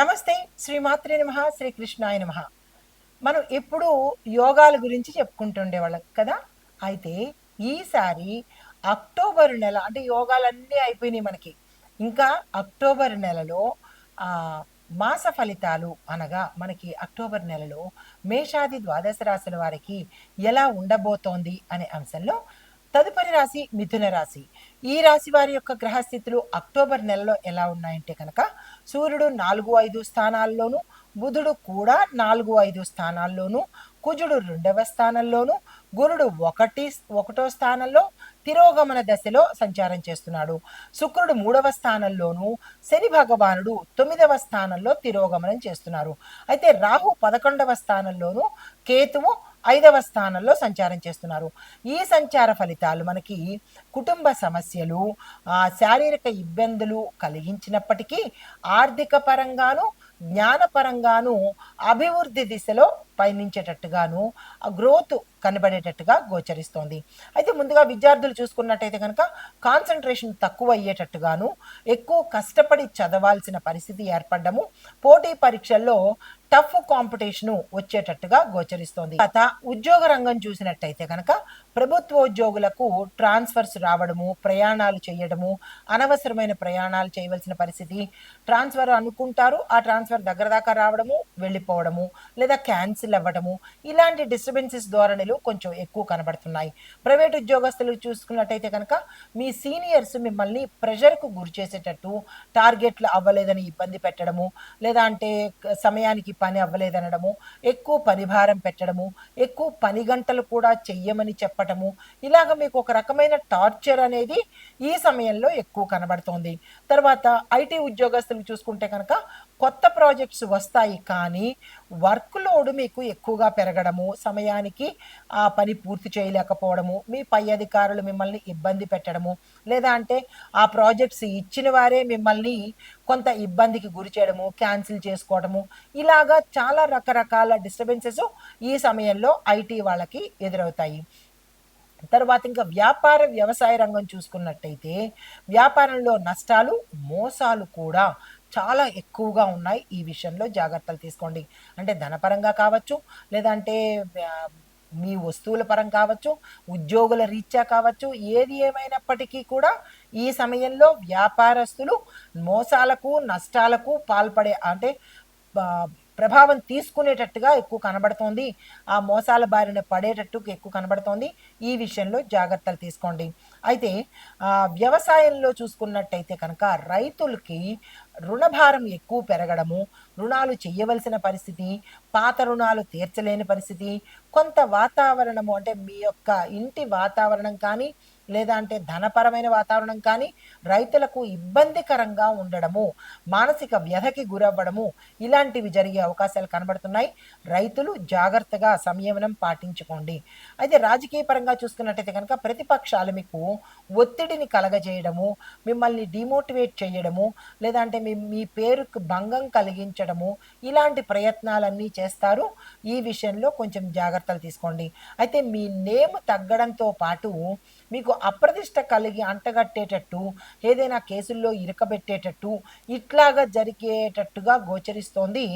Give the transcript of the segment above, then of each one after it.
నమస్తే. శ్రీమాత్రే నమః. శ్రీకృష్ణాయ నమః. మనం ఎప్పుడూ యోగాల గురించి చెప్పుకుంటుండేవాళ్ళం కదా! అయితే ఈసారి అక్టోబర్ నెల అంటే యోగాలన్నీ అయిపోయినాయి మనకి. ఇంకా అక్టోబర్ నెలలో ఆహ్, మాస ఫలితాలు అనగా మనకి అక్టోబర్ నెలలో మేషాది ద్వాదశ రాశుల వారికి ఎలా ఉండబోతోంది అనే అంశంలో తదుపరి రాశి మిథున రాశి. ఈ రాశి వారి యొక్క గ్రహస్థితులు అక్టోబర్ నెలలో ఎలా ఉన్నాయంటే కనుక సూర్యుడు 4, 5 స్థానాల్లోనూ, బుధుడు కూడా 4, 5 స్థానాల్లోనూ, కుజుడు 2వ స్థానంలోనూ, గురుడు ఒకటో స్థానంలో తిరోగమన దశలో సంచారం చేస్తున్నాడు. శుక్రుడు 3వ స్థానంలోనూ, శని భగవానుడు 9వ స్థానంలో తిరోగమనం చేస్తున్నారు. అయితే రాహు 11వ స్థానంలోనూ, కేతువు 5వ స్థానంలో సంచారం చేస్తున్నారు. ఈ సంచార ఫలితాలు మనకి కుటుంబ సమస్యలు, శారీరక ఇబ్బందులు కలిగించినప్పటికీ ఆర్థిక పరంగాను, జ్ఞానపరంగాను అభివృద్ధి దిశలో పయనించేటట్టుగాను గ్రోత్ కనబడేటట్టుగా గోచరిస్తోంది. అయితే ముందుగా విద్యార్థులు చూసుకున్నట్టయితే కనుక కాన్సన్ట్రేషన్ తక్కువ అయ్యేటట్టుగాను, ఎక్కువ కష్టపడి చదవాల్సిన పరిస్థితి ఏర్పడము, పోటీ పరీక్షల్లో టఫ్ కాంపిటీషను వచ్చేటట్టుగా గోచరిస్తోంది. తర్వాత ఉద్యోగ రంగం చూసినట్టయితే కనుక ప్రభుత్వ ఉద్యోగులకు ట్రాన్స్ఫర్స్ రావడము, ప్రయాణాలు చేయడము, అనవసరమైన ప్రయాణాలు చేయవలసిన పరిస్థితి, ట్రాన్స్ఫర్ అనుకుంటారు, ఆ ట్రాన్స్ఫర్ దగ్గర దాకా రావడము, వెళ్ళిపోవడము, లేదా క్యాన్సిల్ అవ్వడము, ఇలాంటి డిస్టర్బెన్సెస్ ధోరణులు కొంచెం ఎక్కువ కనబడుతున్నాయి. ప్రైవేట్ ఉద్యోగస్తులు చూసుకున్నట్టయితే కనుక మీ సీనియర్స్ మిమ్మల్ని ప్రెషర్కు గురి చేసేటట్టు, టార్గెట్లు అవ్వలేదని ఇబ్బంది పెట్టడము, లేదా అంటే సమయానికి పని అవ్వలేదనడము, ఎక్కువ పని భారం పెట్టడము, ఎక్కువ పని గంటలు కూడా చెయ్యమని చెప్పటము, ఇలాగ మీకు ఒక రకమైన టార్చర్ అనేది ఈ సమయంలో ఎక్కువ కనబడుతోంది. తర్వాత ఐటీ ఉద్యోగస్తులు చూసుకుంటే కనుక కొత్త ప్రాజెక్ట్స్ వస్తాయి, కానీ వర్క్ లోడ్ మీకు ఎక్కువగా పెరగడము, సమయానికి ఆ పని పూర్తి చేయలేకపోవడము, మీ పై అధికారులు మిమ్మల్ని ఇబ్బంది పెట్టడము, లేదా అంటే ఆ ప్రాజెక్ట్స్ ఇచ్చిన వారే మిమ్మల్ని కొంత ఇబ్బందికి గురి చేయడము, క్యాన్సిల్ చేసుకోవడము, ఇలాగా చాలా రకరకాల డిస్టర్బెన్సెస్ ఈ సమయంలో ఐటీ వాళ్ళకి ఎదురవుతాయి. తర్వాత ఇంకా వ్యవసాయ రంగం చూసుకున్నట్టయితే వ్యాపారంలో నష్టాలు, మోసాలు కూడా చాలా ఎక్కువగా ఉన్నాయి. ఈ విషయంలో జాగ్రత్తలు తీసుకోండి. అంటే ధనపరంగా కావచ్చు, లేదంటే మీ వస్తువుల పరం కావచ్చు, ఉద్యోగుల రీత్యా కావచ్చు, ఏది ఏమైనప్పటికీ కూడా ఈ సమయంలో వ్యాపారస్తులు మోసాలకు, నష్టాలకు పాల్పడే అంటే ప్రభావం తీసుకునేటట్టుగా ఎక్కువ కనబడుతోంది. ఆ మోసాల బారిన పడేటట్టు ఎక్కువ కనబడుతోంది. ఈ విషయంలో జాగ్రత్తలు తీసుకోండి. అయితే వ్యవసాయంలో చూసుకున్నట్టయితే కనుక రైతులకి రుణభారం ఎక్కువ పెరగడము, రుణాలు చెయ్యవలసిన పరిస్థితి, పాత రుణాలు తీర్చలేని పరిస్థితి, కొంత వాతావరణము అంటే మీ యొక్క ఇంటి వాతావరణం కానీ, లేదా అంటే ధనపరమైన వాతావరణం కానీ రైతులకు ఇబ్బందికరంగా ఉండడము, మానసిక వ్యధకి గురవ్వడము, ఇలాంటివి జరిగే అవకాశాలు కనబడుతున్నాయి. రైతులు జాగ్రత్తగా సంయమనం పాటించుకోండి. అయితే రాజకీయ పరంగా చూసుకున్నట్టయితే కనుక ప్రతిపక్షాలు మీకు ఒత్తిడిని కలగజేయడము, మిమ్మల్ని డిమోటివేట్ చేయడము, లేదా అంటే మీ పేరుకు భంగం కలిగించడము, ఇలాంటి ప్రయత్నాలన్నీ చేస్తారు. ఈ విషయంలో కొంచెం జాగ్రత్తలు తీసుకోండి. అయితే మీ నేమ్ తగ్గడంతో పాటు మీకు అప్రతిష్ట కలిగి అంటగట్టేటట్టు, ఏదైనా కేసుల్లో ఇరకబెట్టేటట్టు, ఇట్లాగా జరిగేటట్టుగా గోచరిస్తోంది.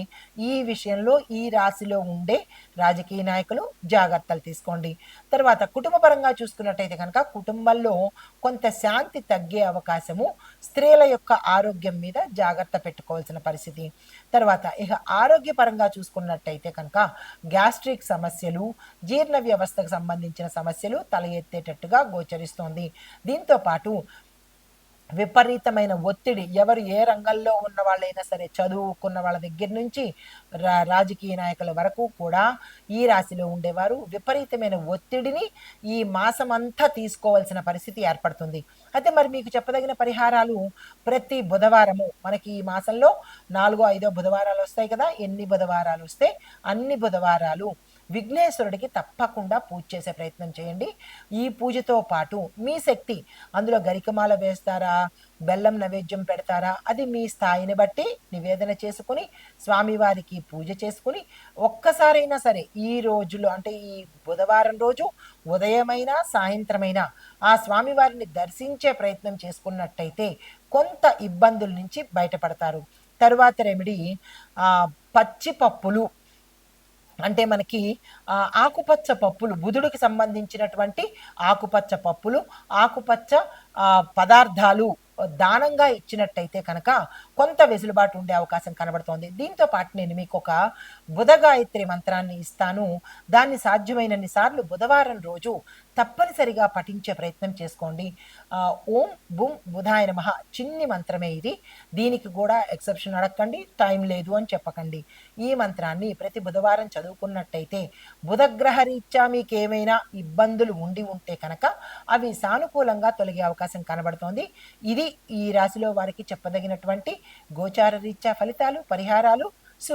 ఈ విషయంలో ఈ రాశిలో ఉండే రాజకీయ నాయకులు జాగ్రత్తలు తీసుకోండి. తర్వాత కుటుంబ పరంగా చూసుకున్నట్టయితే కనుక కుటుంబంలో కొంత శాంతి తగ్గే అవకాశము, స్త్రీల యొక్క ఆరోగ్యం మీద జాగ్రత్త పెట్టుకోవాల్సిన పరిస్థితి. తర్వాత ఇక ఆరోగ్యపరంగా చూసుకున్నట్టయితే కనుక గ్యాస్ట్రిక్ సమస్యలు, జీర్ణ వ్యవస్థకు సంబంధించిన సమస్యలు తల ఎత్తేటట్టుగా గోచరిస్తోంది. దీంతో పాటు విపరీతమైన ఒత్తిడి, ఎవరు ఏ రంగంలో ఉన్న వాళ్ళైనా సరే, చదువుకున్న వాళ్ళ దగ్గర నుంచి రాజకీయ నాయకుల వరకు కూడా ఈ రాశిలో ఉండేవారు విపరీతమైన ఒత్తిడిని ఈ మాసం అంతా తీసుకోవాల్సిన పరిస్థితి ఏర్పడుతుంది. అయితే మరి మీకు చెప్పదగిన పరిహారాలు ప్రతి బుధవారము మనకి ఈ మాసంలో 4, 5 బుధవారాలు వస్తాయి కదా, ఎన్ని బుధవారాలు వస్తే అన్ని బుధవారాలు విఘ్నేశ్వరుడికి తప్పకుండా పూజ చేసే ప్రయత్నం చేయండి. ఈ పూజతో పాటు మీ శక్తి, అందులో గరికమాల వేస్తారా, బెల్లం నైవేద్యం పెడతారా, అది మీ స్థాయిని బట్టి నివేదన చేసుకుని స్వామివారికి పూజ చేసుకుని ఒక్కసారైనా సరే ఈ రోజులో అంటే ఈ బుధవారం రోజు ఉదయమైనా సాయంత్రమైనా ఆ స్వామివారిని దర్శించే ప్రయత్నం చేసుకున్నట్టయితే కొంత ఇబ్బందుల నుంచి బయటపడతారు. తరువాత రెమెడీ పచ్చి పప్పులు, అంటే మనకి ఆకుపచ్చ పప్పులు, బుధుడికి సంబంధించినటువంటి ఆకుపచ్చ పప్పులు, ఆకుపచ్చ పదార్థాలు దానంగా ఇచ్చినట్టయితే కనుక కొంత వెసులుబాటు ఉండే అవకాశం కనబడుతోంది. దీంతో పాటు నేను మీకు ఒక బుధ గాయత్రి మంత్రాన్ని ఇస్తాను. దాన్ని సాధ్యమైనన్ని సార్లు బుధవారం రోజు తప్పనిసరిగా పఠించే ప్రయత్నం చేసుకోండి. ఓం బుం బుధాయ నమః చిన్ని మంత్రమే ఇది. దీనికి కూడా ఎక్సెప్షన్ అడగండి, టైం లేదు అని చెప్పకండి. ఈ మంత్రాన్ని ప్రతి బుధవారం చదువుకున్నట్టయితే బుధగ్రహ రీత్యా మీకు ఏమైనా ఇబ్బందులు ఉండి ఉంటే కనుక అవి సానుకూలంగా తొలగే అవకాశం కనబడుతోంది. ఇది ఈ రాశిలో వారికి చెప్పదగినటువంటి గోచార రీత్యా ఫలితాలు, పరిహారాలు.